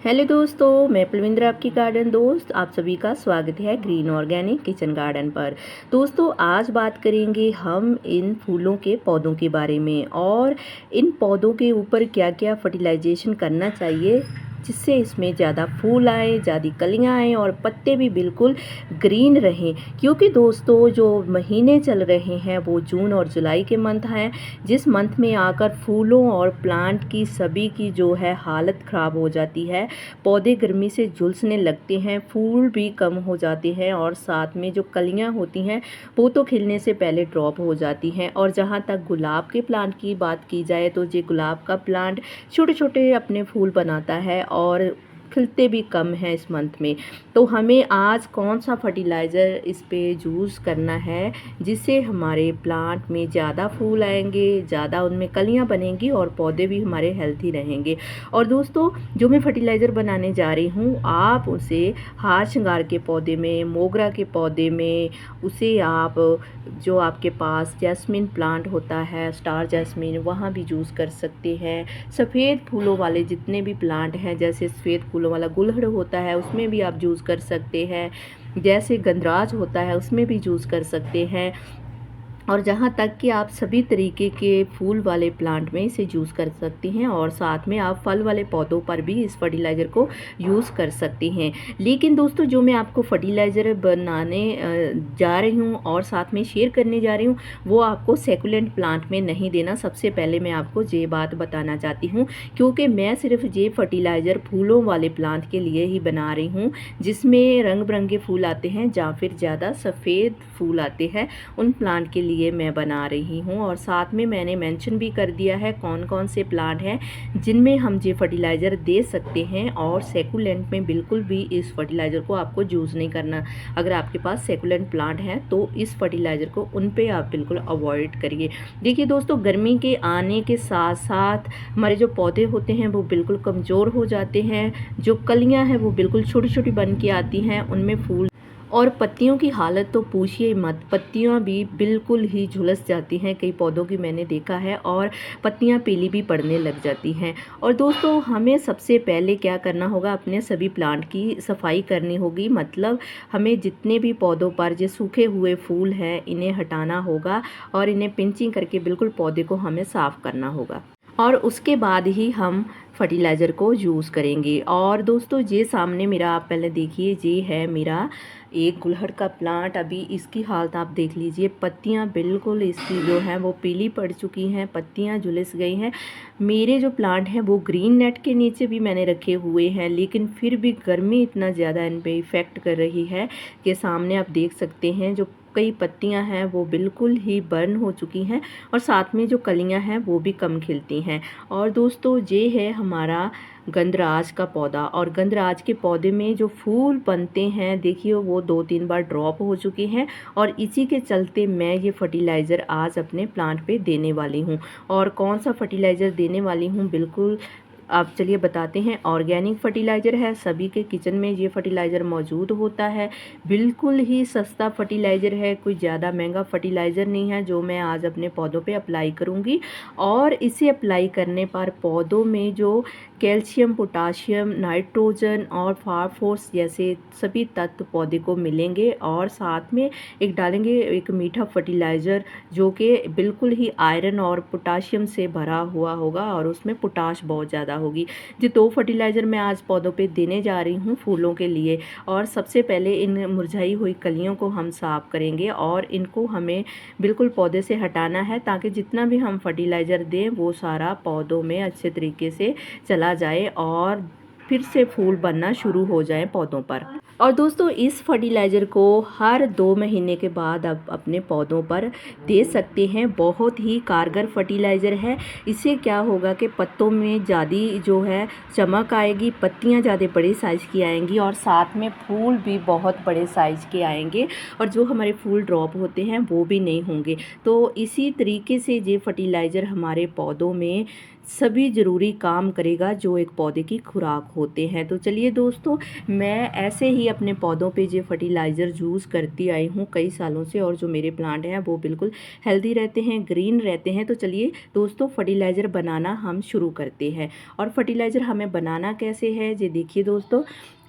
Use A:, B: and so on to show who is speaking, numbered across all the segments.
A: Hello दोस्तों, मैं पलविंदर आपकी गार्डन दोस्त आप सभी का स्वागत है ग्रीन ऑर्गेनिक किचन गार्डन पर। दोस्तों आज बात करेंगे हम इन फूलों के पौधों के बारे में और इन पौधों के ऊपर क्या क्या फर्टिलाइजेशन करना चाहिए जिससे इसमें ज़्यादा फूल आए, ज़्यादा कलियाँ आएँ और पत्ते भी बिल्कुल ग्रीन रहें। क्योंकि दोस्तों जो महीने चल रहे हैं वो जून और जुलाई के मंथ हैं, जिस मंथ में आकर फूलों और प्लांट की सभी की जो है हालत ख़राब हो जाती है। पौधे गर्मी से झुलसने लगते हैं, फूल भी कम हो जाते हैं और साथ में जो कलियां होती हैं वो तो खिलने से पहले ड्रॉप हो जाती हैं। और जहां तक गुलाब के प्लांट की बात की जाए तो ये गुलाब का प्लांट छोटे छोटे अपने फूल बनाता है और खिलते भी कम हैं इस मंथ में। तो हमें आज कौन सा फर्टिलाइज़र इस पे यूज़ करना है जिससे हमारे प्लांट में ज़्यादा फूल आएंगे, ज़्यादा उनमें कलियां बनेंगी और पौधे भी हमारे हेल्थी रहेंगे। और दोस्तों जो मैं फर्टिलाइज़र बनाने जा रही हूँ आप उसे हार श्रृंगार के पौधे में, मोगरा के पौधे में, उसे आप जो आपके पास जैस्मिन प्लांट होता है, स्टार जैस्मिन, वहाँ भी यूज़ कर सकते हैं। सफ़ेद फूलों वाले जितने भी प्लांट हैं, जैसे सफ़ेद फूलों वाला गुलहड़ होता है उसमें भी आप यूज़ कर सकते हैं, जैसे गंधराज होता है उसमें भी यूज़ कर सकते हैं। और जहाँ तक कि आप सभी तरीके के फूल वाले प्लांट में इसे यूज़ कर सकती हैं और साथ में आप फल वाले पौधों पर भी इस फर्टिलाइज़र को यूज़ कर सकती हैं। लेकिन दोस्तों जो मैं आपको फर्टिलाइज़र बनाने जा रही हूँ और साथ में शेयर करने जा रही हूँ वो आपको सेकुलेंट प्लांट में नहीं देना। सबसे पहले मैं आपको ये बात बताना चाहती हूँ क्योंकि मैं सिर्फ ये फर्टिलाइज़र फूलों वाले प्लांट के लिए ही बना रही हूँ जिसमें रंग बिरंगे फूल आते हैं या फिर ज़्यादा सफ़ेद फूल आते हैं, उन प्लांट के लिए मैं बना रही हूँ। और साथ में मैंने मेंशन भी कर दिया है कौन कौन से प्लांट हैं जिनमें हम ये फर्टिलाइज़र दे सकते हैं। और सेकुलेंट में बिल्कुल भी इस फर्टिलाइज़र को आपको यूज़ नहीं करना। अगर आपके पास सेकुलेंट प्लांट हैं तो इस फर्टिलाइज़र को उन पे आप बिल्कुल अवॉइड करिए। देखिए दोस्तों गर्मी के आने के साथ साथ हमारे जो पौधे होते हैं वो बिल्कुल कमज़ोर हो जाते हैं, जो कलियाँ हैं वो बिल्कुल छोटी छोटी बन के आती हैं, उनमें फूल और पत्तियों की हालत तो पूछिए मत। पत्तियां भी बिल्कुल ही झुलस जाती हैं, कई पौधों की मैंने देखा है, और पत्तियां पीली भी पड़ने लग जाती हैं। और दोस्तों हमें सबसे पहले क्या करना होगा, अपने सभी प्लांट की सफाई करनी होगी। मतलब हमें जितने भी पौधों पर जो सूखे हुए फूल हैं इन्हें हटाना होगा और इन्हें पिंचिंग करके बिल्कुल पौधे को हमें साफ़ करना होगा और उसके बाद ही हम फर्टिलाइज़र को यूज़ करेंगे। और दोस्तों ये सामने मेरा आप पहले देखिए, ये है मेरा एक गुलहड़ का प्लांट। अभी इसकी हालत आप देख लीजिए, पत्तियां बिल्कुल इसकी जो है वो पीली पड़ चुकी हैं, पत्तियां झुलस गई हैं। मेरे जो प्लांट हैं वो ग्रीन नेट के नीचे भी मैंने रखे हुए हैं, लेकिन फिर भी गर्मी इतना ज़्यादा इन पे इफ़ेक्ट कर रही है कि सामने आप देख सकते हैं जो कई पत्तियां हैं वो बिल्कुल ही बर्न हो चुकी हैं और साथ में जो कलियां हैं वो भी कम खिलती हैं। और दोस्तों ये है हमारा गंधराज का पौधा, और गंधराज के पौधे में जो फूल बनते हैं देखिए वो 2-3 बार ड्रॉप हो चुके हैं और इसी के चलते मैं ये फर्टिलाइज़र आज अपने प्लांट पे देने वाली हूँ। और कौन सा फर्टिलाइज़र देने वाली हूँ बिल्कुल आप चलिए बताते हैं। ऑर्गेनिक फर्टिलाइज़र है, सभी के किचन में ये फर्टिलाइज़र मौजूद होता है, बिल्कुल ही सस्ता फर्टिलाइज़र है, कोई ज़्यादा महंगा फर्टिलाइज़र नहीं है जो मैं आज अपने पौधों पे अप्लाई करूँगी। और इसे अप्लाई करने पर पौधों में जो कैल्शियम, पोटाशियम, नाइट्रोजन और फास्फोरस जैसे सभी तत्व पौधे को मिलेंगे। और साथ में एक डालेंगे एक मीठा फर्टिलाइज़र जो कि बिल्कुल ही आयरन और पोटाशियम से भरा हुआ होगा और उसमें पोटाश बहुत ज़्यादा होगी। जो 2 फर्टिलाइज़र मैं आज पौधों पे देने जा रही हूँ फूलों के लिए। और सबसे पहले इन मुरझाई हुई कलियों को हम साफ़ करेंगे और इनको हमें बिल्कुल पौधे से हटाना है ताकि जितना भी हम फर्टिलाइज़र दें वो सारा पौधों में अच्छे तरीके से चला जाए और फिर से फूल बनना शुरू हो जाए पौधों पर। और दोस्तों इस फर्टिलाइज़र को हर 2 महीने के बाद आप अपने पौधों पर दे सकते हैं। बहुत ही कारगर फर्टिलाइज़र है। इससे क्या होगा कि पत्तों में ज़्यादा जो है चमक आएगी, पत्तियां ज़्यादा बड़े साइज़ की आएंगी और साथ में फूल भी बहुत बड़े साइज़ के आएंगे और जो हमारे फूल ड्रॉप होते हैं वो भी नहीं होंगे। तो इसी तरीके से ये फर्टिलाइज़र हमारे पौधों में सभी ज़रूरी काम करेगा जो एक पौधे की खुराक होते हैं। तो चलिए दोस्तों, मैं ऐसे ही अपने पौधों पे जो फर्टिलाइज़र यूज़ करती आई हूँ कई सालों से, और जो मेरे प्लांट हैं वो बिल्कुल हेल्दी रहते हैं, ग्रीन रहते हैं। तो चलिए दोस्तों, फर्टिलाइज़र बनाना हम शुरू करते हैं। और फर्टिलाइज़र हमें बनाना कैसे है, ये देखिए दोस्तों,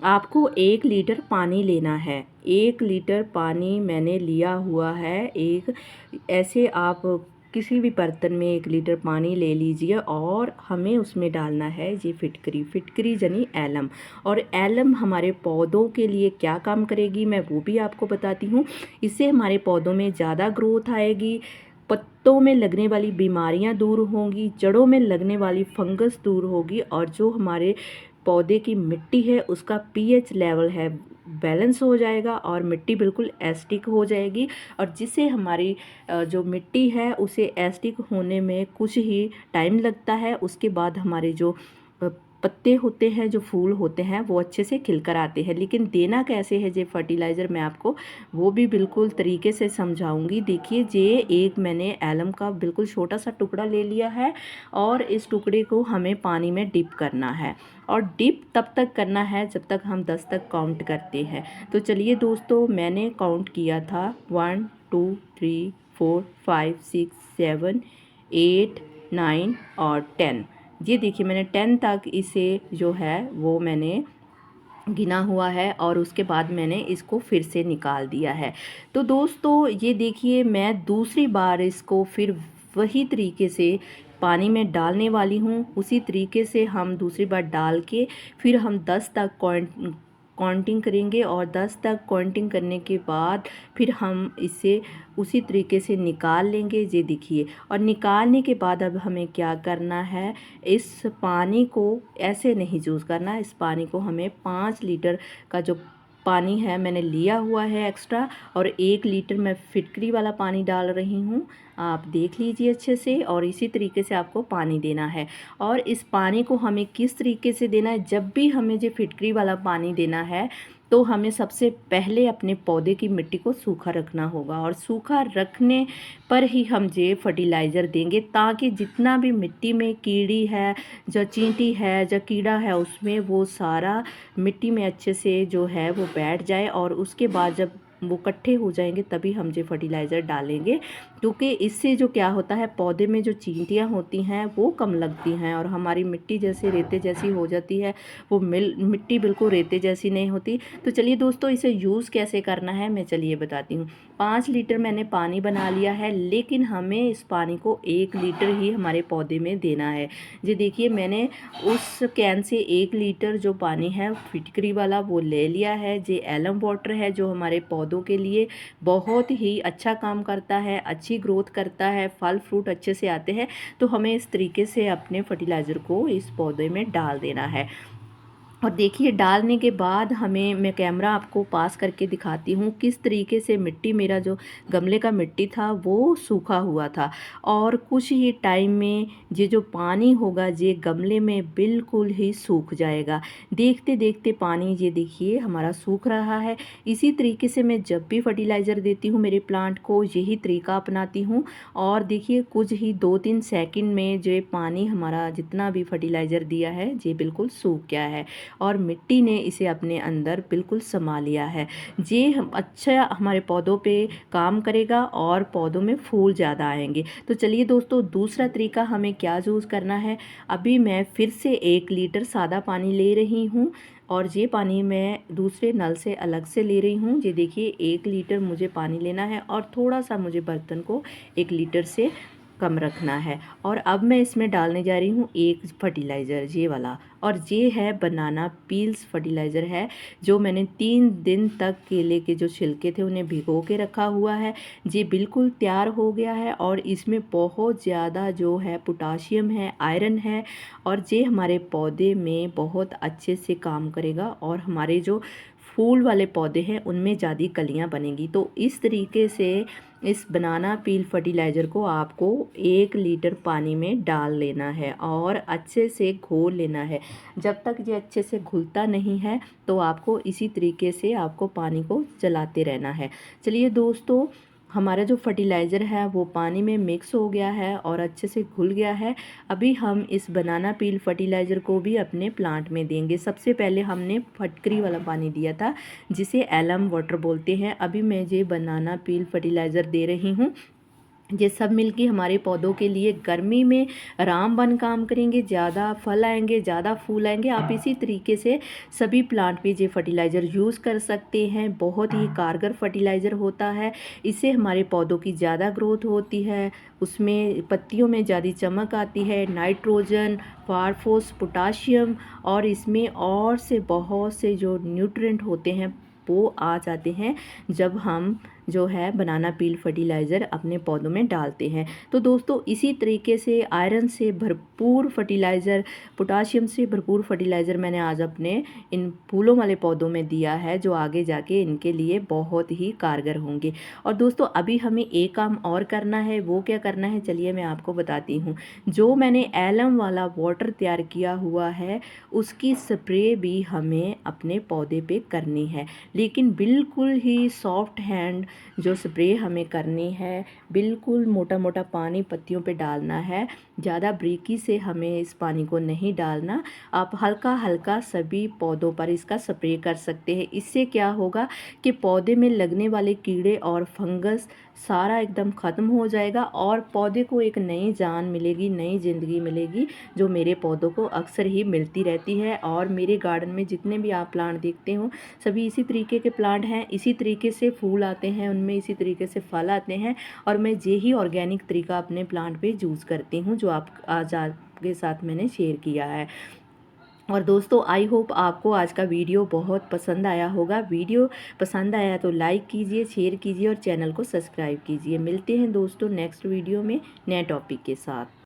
A: आपको 1 लीटर पानी लेना है। 1 लीटर पानी मैंने लिया हुआ है। एक ऐसे आप किसी भी बर्तन में 1 लीटर पानी ले लीजिए और हमें उसमें डालना है ये फिटकरी। फिटकरी यानी एलम। और एलम हमारे पौधों के लिए क्या काम करेगी, मैं वो भी आपको बताती हूँ। इससे हमारे पौधों में ज़्यादा ग्रोथ आएगी, पत्तों में लगने वाली बीमारियां दूर होंगी, जड़ों में लगने वाली फंगस दूर होगी, और जो हमारे पौधे की मिट्टी है उसका पीएच लेवल है बैलेंस हो जाएगा, और मिट्टी बिल्कुल एसिडिक हो जाएगी। और जिससे हमारी जो मिट्टी है उसे एसिडिक होने में कुछ ही टाइम लगता है, उसके बाद हमारे जो पत्ते होते हैं, जो फूल होते हैं, वो अच्छे से खिलकर आते हैं। लेकिन देना कैसे है ये फर्टिलाइज़र, मैं आपको वो भी बिल्कुल तरीके से समझाऊंगी। देखिए, ये एक मैंने एलम का बिल्कुल छोटा सा टुकड़ा ले लिया है, और इस टुकड़े को हमें पानी में डिप करना है। और डिप तब तक करना है जब तक हम 10 तक काउंट करते हैं। तो चलिए दोस्तों, मैंने काउंट किया था 1 2 3 4 5 6 7 8 9 और 10। ये देखिए, मैंने 10 तक इसे जो है वो मैंने गिना हुआ है, और उसके बाद मैंने इसको फिर से निकाल दिया है। तो दोस्तों ये देखिए, मैं दूसरी बार इसको फिर वही तरीके से पानी में डालने वाली हूँ। उसी तरीके से हम दूसरी बार डाल के फिर हम 10 तक काउंटिंग करेंगे, और 10 तक काउंटिंग करने के बाद फिर हम इसे उसी तरीके से निकाल लेंगे। ये देखिए, और निकालने के बाद अब हमें क्या करना है, इस पानी को ऐसे नहीं यूज़ करना। इस पानी को हमें 5 लीटर का जो पानी है मैंने लिया हुआ है एक्स्ट्रा, और 1 लीटर मैं फिटकरी वाला पानी डाल रही हूँ। आप देख लीजिए अच्छे से, और इसी तरीके से आपको पानी देना है। और इस पानी को हमें किस तरीके से देना है, जब भी हमें जो फिटकरी वाला पानी देना है तो हमें सबसे पहले अपने पौधे की मिट्टी को सूखा रखना होगा, और सूखा रखने पर ही हम ये फर्टिलाइज़र देंगे, ताकि जितना भी मिट्टी में कीड़ी है, जो चींटी है, जो कीड़ा है, उसमें वो सारा मिट्टी में अच्छे से जो है वो बैठ जाए। और उसके बाद जब वो इकट्ठे हो जाएंगे तभी हम जो फर्टिलाइज़र डालेंगे, क्योंकि इससे जो क्या होता है, पौधे में जो चींटियाँ होती हैं वो कम लगती हैं, और हमारी मिट्टी जैसे रेते जैसी हो जाती है, वो मिट्टी बिल्कुल रेते जैसी नहीं होती। तो चलिए दोस्तों, इसे यूज़ कैसे करना है मैं चलिए बताती हूँ। 5 लीटर मैंने पानी बना लिया है, लेकिन हमें इस पानी को 1 लीटर ही हमारे पौधे में देना है। जी देखिए, मैंने उस कैन से 1 लीटर जो पानी है फिटकरी वाला वो ले लिया है। ये एलम वाटर है, जो हमारे पौधों के लिए बहुत ही अच्छा काम करता है, अच्छी ग्रोथ करता है, फल फ्रूट अच्छे से आते हैं। तो हमें इस तरीके से अपने फर्टिलाइज़र को इस पौधे में डाल देना है। और देखिए, डालने के बाद मैं कैमरा आपको पास करके दिखाती हूँ किस तरीके से मिट्टी, मेरा जो गमले का मिट्टी था वो सूखा हुआ था, और कुछ ही टाइम में ये जो पानी होगा ये गमले में बिल्कुल ही सूख जाएगा। देखते देखते पानी ये देखिए हमारा सूख रहा है। इसी तरीके से मैं जब भी फर्टिलाइज़र देती हूँ मेरे प्लांट को, यही तरीका अपनाती हूँ। और देखिए, कुछ ही 2-3 सेकंड में जो पानी हमारा जितना भी फर्टिलाइज़र दिया है ये बिल्कुल सूख गया है, और मिट्टी ने इसे अपने अंदर बिल्कुल समा लिया है। ये अच्छा हमारे पौधों पे काम करेगा, और पौधों में फूल ज़्यादा आएंगे। तो चलिए दोस्तों, दूसरा तरीका हमें क्या यूज़ करना है। अभी मैं फिर से 1 लीटर सादा पानी ले रही हूँ, और ये पानी मैं दूसरे नल से अलग से ले रही हूँ। ये देखिए, 1 लीटर मुझे पानी लेना है, और थोड़ा सा मुझे बर्तन को 1 लीटर से कम रखना है। और अब मैं इसमें डालने जा रही हूँ एक फर्टिलाइज़र, ये वाला, और ये है बनाना पील्स फर्टिलाइज़र है, जो मैंने 3 दिन तक केले के जो छिलके थे उन्हें भिगो के रखा हुआ है। ये बिल्कुल तैयार हो गया है, और इसमें बहुत ज़्यादा जो है पोटाशियम है, आयरन है, और ये हमारे पौधे में बहुत अच्छे से काम करेगा, और हमारे जो फूल वाले पौधे हैं उनमें ज़्यादा कलियां बनेंगी। तो इस तरीके से इस बनाना पील फर्टिलाइज़र को आपको 1 लीटर पानी में डाल लेना है, और अच्छे से घोल लेना है। जब तक ये अच्छे से घुलता नहीं है तो आपको इसी तरीके से आपको पानी को चलाते रहना है। चलिए दोस्तों, हमारा जो फर्टिलाइज़र है वो पानी में मिक्स हो गया है और अच्छे से घुल गया है। अभी हम इस बनाना पील फर्टिलाइज़र को भी अपने प्लांट में देंगे। सबसे पहले हमने फटकरी वाला पानी दिया था जिसे एलम वाटर बोलते हैं। अभी मैं ये बनाना पील फर्टिलाइज़र दे रही हूँ। ये सब मिलके हमारे पौधों के लिए गर्मी में रामबाण काम करेंगे, ज़्यादा फल आएंगे, ज़्यादा फूल आएंगे। आप इसी तरीके से सभी प्लांट पे ये फर्टिलाइज़र यूज़ कर सकते हैं। बहुत ही कारगर फर्टिलाइज़र होता है। इससे हमारे पौधों की ज़्यादा ग्रोथ होती है, उसमें पत्तियों में ज़्यादा चमक आती है। नाइट्रोजन, फास्फोरस, पोटाशियम और इसमें और से बहुत से जो न्यूट्रिएंट होते हैं वो आ जाते हैं जब हम जो है बनाना पील फर्टिलाइज़र अपने पौधों में डालते हैं। तो दोस्तों इसी तरीके से आयरन से भरपूर फर्टिलाइज़र, पोटाशियम से भरपूर फर्टिलाइज़र मैंने आज अपने इन फूलों वाले पौधों में दिया है, जो आगे जाके इनके लिए बहुत ही कारगर होंगे। और दोस्तों अभी हमें एक काम और करना है। वो क्या करना है चलिए मैं आपको बताती हूँ। जो मैंने एलम वाला वाटर तैयार किया हुआ है उसकी स्प्रे भी हमें अपने पौधे पे करनी है, लेकिन बिल्कुल ही सॉफ्ट हैंड जो स्प्रे हमें करनी है। बिल्कुल मोटा मोटा पानी पत्तियों पे डालना है, ज़्यादा बारीकी से हमें इस पानी को नहीं डालना। आप हल्का हल्का सभी पौधों पर इसका स्प्रे कर सकते हैं। इससे क्या होगा कि पौधे में लगने वाले कीड़े और फंगस सारा एकदम ख़त्म हो जाएगा और पौधे को एक नई जान मिलेगी, नई ज़िंदगी मिलेगी, जो मेरे पौधों को अक्सर ही मिलती रहती है। और मेरे गार्डन में जितने भी आप प्लांट देखते हो सभी इसी तरीके के प्लांट हैं। इसी तरीके से फूल आते हैं, उनमें इसी तरीके से फल आते हैं। और मैं यही ऑर्गेनिक तरीका अपने प्लांट पे यूज़ करती हूँ, जो आज आपके साथ मैंने शेयर किया है। और दोस्तों आई होप आपको आज का वीडियो बहुत पसंद आया होगा। वीडियो पसंद आया तो लाइक कीजिए, शेयर कीजिए और चैनल को सब्सक्राइब कीजिए। मिलते हैं दोस्तों नेक्स्ट वीडियो में नए टॉपिक के साथ।